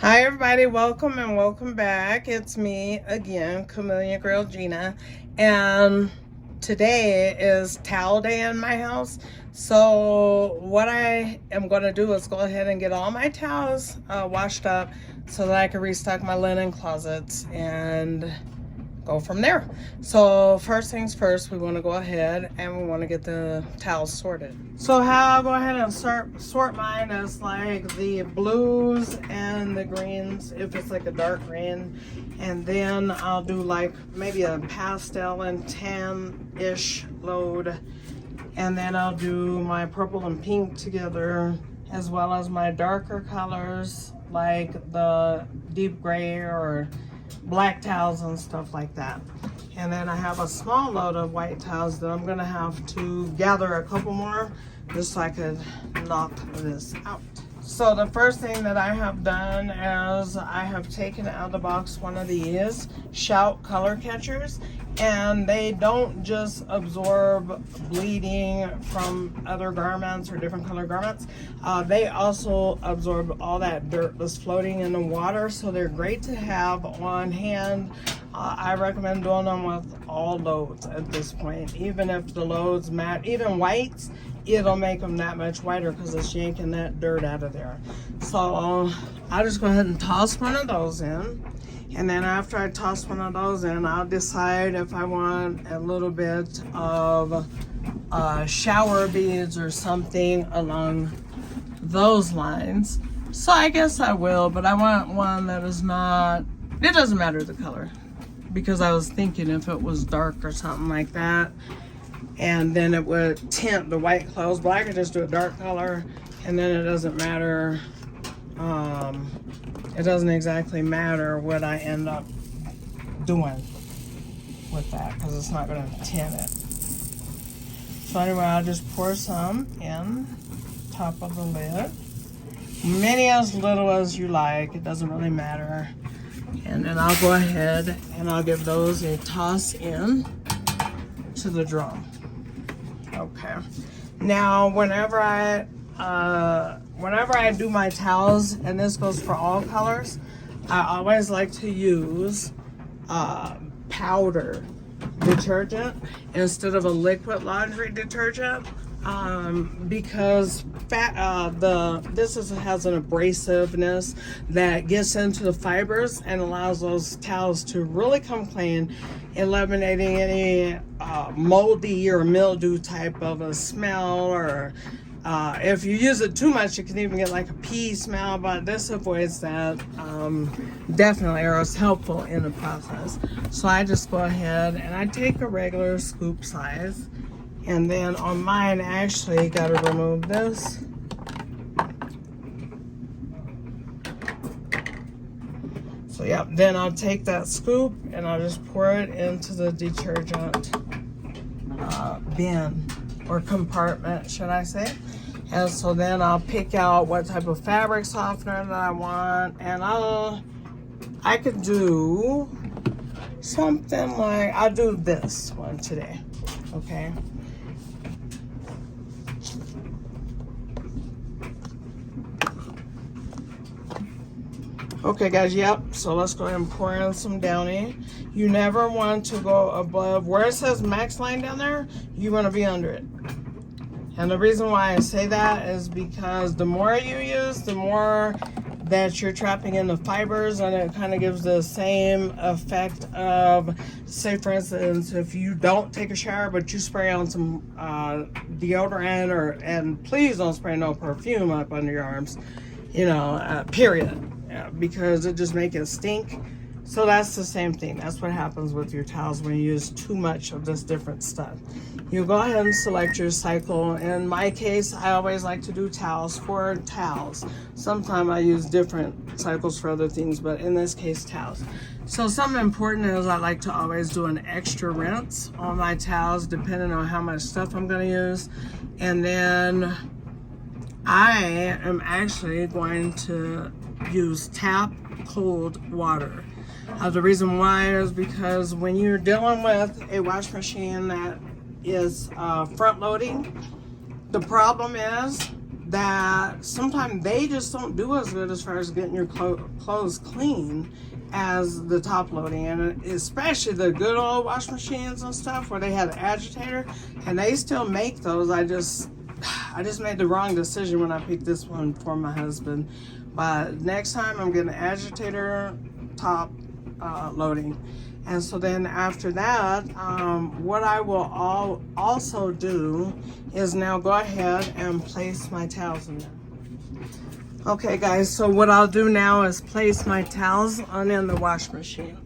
Hi everybody, welcome and welcome back. It's me again, Chameleon Girl Gina, and today is towel day in my house. So what I am going to do is go ahead and get all my towels washed up so that I can restock my linen closets and go from there. So first things first, we want to go ahead and we want to get the towels sorted. So how I'll go ahead and sort mine is like the blues and the greens, if it's like a dark green, and then I'll do like maybe a pastel and tan-ish load, and then I'll do my purple and pink together, as well as my darker colors like the deep gray or black towels and stuff like that. And then I have a small load of white towels that I'm gonna have to gather a couple more just so I could knock this out. So the first thing that I have done is I have taken out of the box one of these Shout color catchers, and they don't just absorb bleeding from other garments or different color garments. They also absorb all that dirt that's floating in the water, so they're great to have on hand. I recommend doing them with all loads at this point, even if the loads matte, even whites, it'll make them that much whiter because it's yanking that dirt out of there. So I'll just go ahead and toss one of those in. And then after I toss one of those in, I'll decide if I want a little bit of shower beads or something along those lines. So I guess I will, but I want one that is not, it doesn't matter the color, because I was thinking if it was dark or something like that, and then it would tint the white clothes, but I could just do a dark color, and then it doesn't matter. It doesn't exactly matter what I end up doing with that, because it's not going to tint it. So anyway, I'll just pour some in top of the lid. Many as little as you like, it doesn't really matter. And then I'll go ahead and I'll give those a toss in to the drum. Okay. Now, whenever I do my towels, and this goes for all colors, I always like to use powder detergent instead of a liquid laundry detergent, because has an abrasiveness that gets into the fibers and allows those towels to really come clean, eliminating any moldy or mildew type of a smell, or if you use it too much, you can even get like a pee smell, but this avoids that definitely, or is helpful in the process. So I just go ahead and I take a regular scoop size, and then on mine, I actually got to remove this. So yeah, then I'll take that scoop and I'll just pour it into the detergent bin, or compartment, should I say. And so then I'll pick out what type of fabric softener that I want, and I could do something like, I'll do this one today, okay? Okay guys, yep, so let's go ahead and pour in some Downy. You never want to go above, where it says max line down there, you want to be under it. And the reason why I say that is because the more you use, the more that you're trapping in the fibers, and it kind of gives the same effect of, say for instance, if you don't take a shower but you spray on some deodorant, and please don't spray no perfume up under your arms, period. Yeah, because it just makes it stink. So that's the same thing. That's what happens with your towels when you use too much of this different stuff. You go ahead and select your cycle. In my case, I always like to do towels for towels. Sometimes I use different cycles for other things, but in this case, towels. So something important is I like to always do an extra rinse on my towels depending on how much stuff I'm going to use. And then I am actually going to use tap cold water. The reason why is because when you're dealing with a wash machine that is front loading, the problem is that sometimes they just don't do as good as far as getting your clothes clean as the top loading, and especially the good old wash machines and stuff where they have an agitator, and they still make those. I just made the wrong decision when I picked this one for my husband, but next time I'm getting an agitator top loading. And so then after that, what I will also do is now go ahead and place my towels in there. Okay guys, so what I'll do now is place my towels in the wash machine.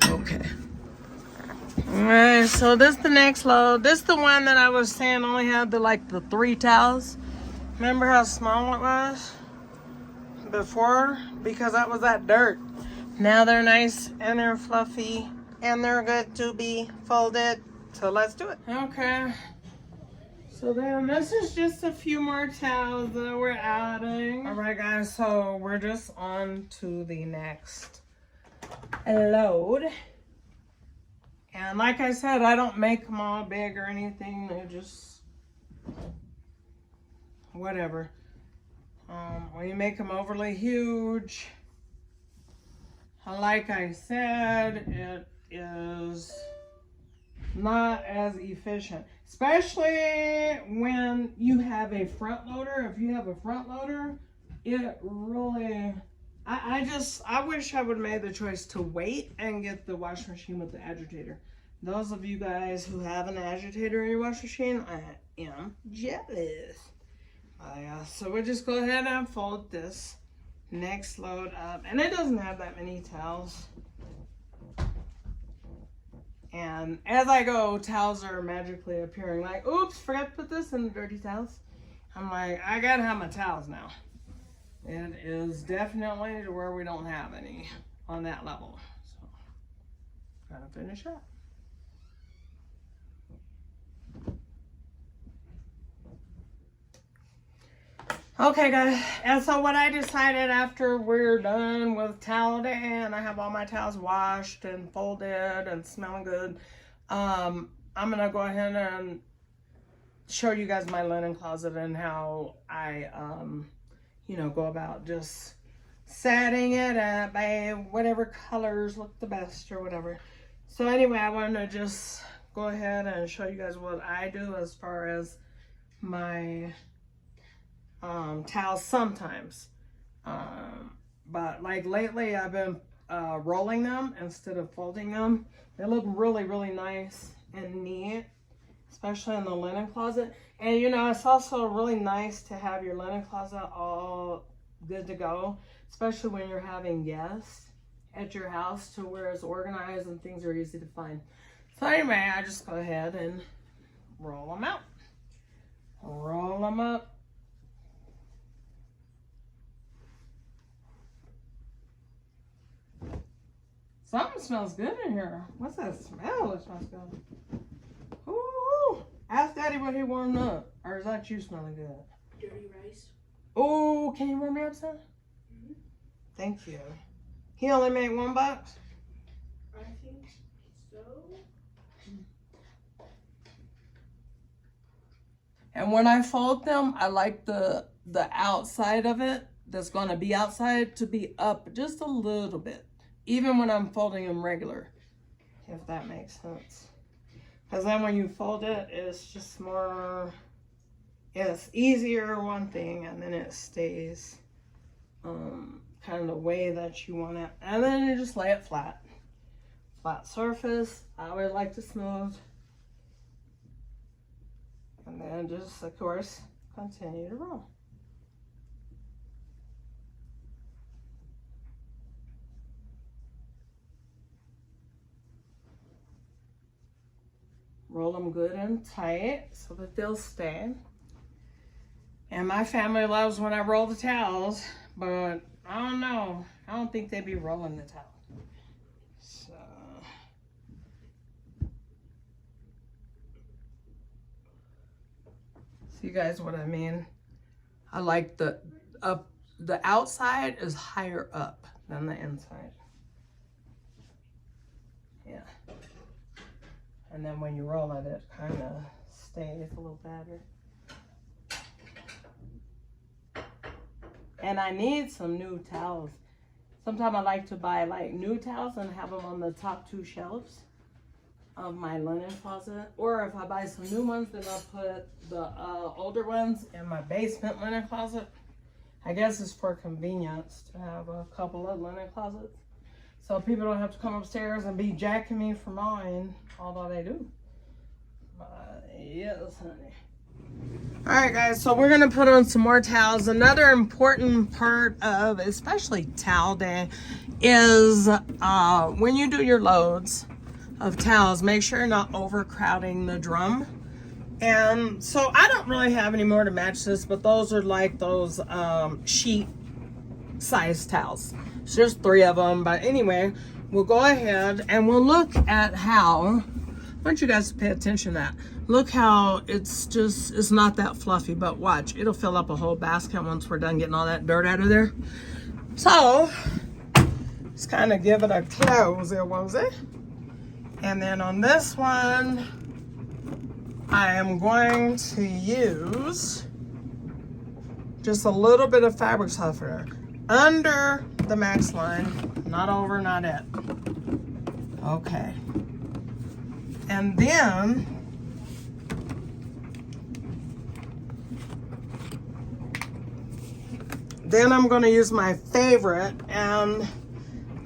Okay. Alright, so this is the next load. This is the one that I was saying only had the 3 towels. Remember how small it was before? Because that was that dirt. Now they're nice and they're fluffy and they're good to be folded. So let's do it. Okay. So then this is just a few more towels that we're adding. Alright guys, so we're just on to the next load. And like I said, I don't make them all big or anything. They're just whatever. When you make them overly huge, like I said, it is not as efficient. Especially when you have a front loader. If you have a front loader, it really... I wish I would have made the choice to wait and get the wash machine with the agitator. Those of you guys who have an agitator in your wash machine, I am jealous. So we'll just go ahead and fold this next load up. And it doesn't have that many towels. And as I go, towels are magically appearing. Like, oops, forgot to put this in the dirty towels. I'm like, I gotta have my towels now. It is definitely to where we don't have any on that level. So, gotta finish up. Okay guys, and so what I decided after we're done with towel day and I have all my towels washed and folded and smelling good, I'm gonna go ahead and show you guys my linen closet and how I you know, go about just setting it up by whatever colors look the best or whatever. So anyway, I want to just go ahead and show you guys what I do as far as my towels sometimes. But like lately I've been rolling them instead of folding them. They look really, really nice and neat, especially in the linen closet. And you know, it's also really nice to have your linen closet all good to go, especially when you're having guests at your house, to where it's organized and things are easy to find. So anyway, I just go ahead and roll them out. Roll them up. Something smells good in here. What's that smell? It smells good. Ooh. Ask Daddy what he warmed up. Or is that you smelling good? Dirty rice. Oh, can you warm me up some? Mm-hmm. Thank you. He only made $1? I think so. And when I fold them, I like the outside of it that's going to be outside to be up just a little bit. Even when I'm folding them regular, if that makes sense. Because then when you fold it, it's just more, it's easier one thing, and then it stays kind of the way that you want it. And then you just lay it flat. Flat surface. I always like to smooth. And then just, of course, continue to roll. Roll them good and tight so that they'll stay. And my family loves when I roll the towels, but I don't know. I don't think they'd be rolling the towel. So see, guys, what I mean? I like the outside is higher up than the inside. And then when you roll it, it kind of stays a little better. And I need some new towels. Sometimes I like to buy like new towels and have them on the top 2 shelves of my linen closet. Or if I buy some new ones, then I'll put the older ones in my basement linen closet. I guess it's for convenience to have a couple of linen closets, so people don't have to come upstairs and be jacking me for mine, although they do. But yes, honey. All right, guys, so we're gonna put on some more towels. Another important part of especially towel day is when you do your loads of towels, make sure you're not overcrowding the drum. And so I don't really have any more to match this, but those are like those sheet size towels. It's just 3 of them. But anyway, we'll go ahead and we'll look at how, I want you guys to pay attention to that. Look how it's not that fluffy, but watch, it'll fill up a whole basket once we're done getting all that dirt out of there. So let's kind of give it a close, won't it? And then on this one, I am going to use just a little bit of fabric softener under the max line, not over, not at. Okay. And then I'm going to use my favorite, and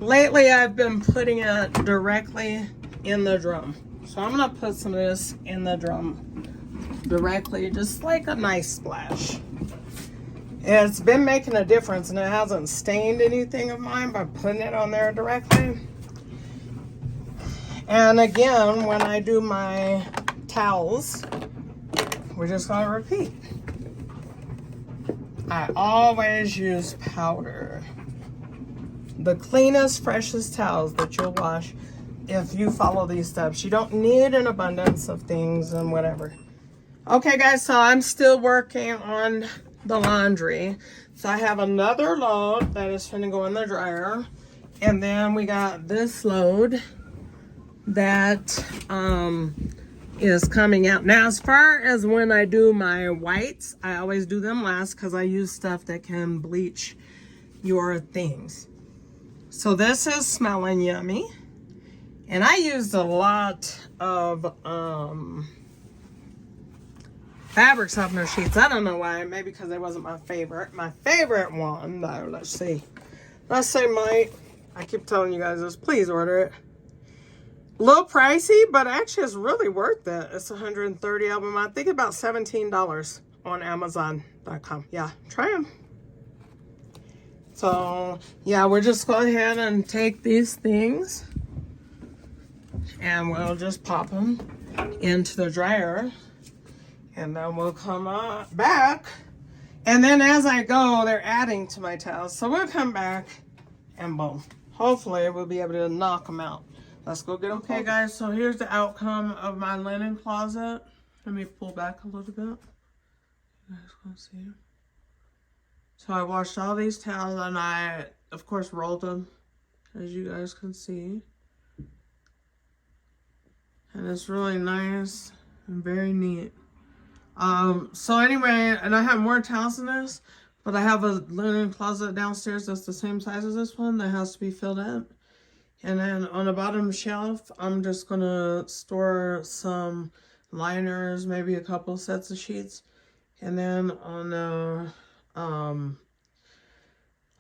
lately I've been putting it directly in the drum. So I'm gonna put some of this in the drum directly, just like a nice splash. It's been making a difference, and it hasn't stained anything of mine by putting it on there directly. And again, when I do my towels, we're just gonna repeat. I always use powder. The cleanest, freshest towels that you'll wash if you follow these steps. You don't need an abundance of things and whatever. Okay, guys, so I'm still working on the laundry. So I have another load that is going to go in the dryer. And then we got this load that is coming out. Now, as far as when I do my whites, I always do them last because I use stuff that can bleach your things. So this is smelling yummy. And I used a lot of fabric softener sheets. I don't know why. Maybe because it wasn't my favorite. My favorite one, though, let's see. Let's say I keep telling you guys this. Please order it. A little pricey, but actually it's really worth it. It's 130 of them. I think about $17 on Amazon.com. Yeah, try them. So, yeah, we're just going ahead and take these things. And we'll just pop them into the dryer. And then we'll come back. And then as I go, they're adding to my towels. So we'll come back and boom. Hopefully we'll be able to knock them out. Let's go get them. Okay, guys, so here's the outcome of my linen closet. Let me pull back a little bit. You guys can see. So I washed all these towels and I, of course, rolled them, as you guys can see. And it's really nice and very neat. So anyway, and I have more towels than this, but I have a linen closet downstairs that's the same size as this one that has to be filled up. And then on the bottom shelf, I'm just gonna store some liners, maybe a couple sets of sheets. And then on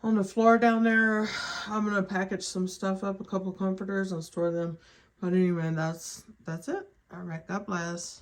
the floor down there, I'm gonna package some stuff up, a couple comforters, and store them. But anyway, that's it. All right, God bless.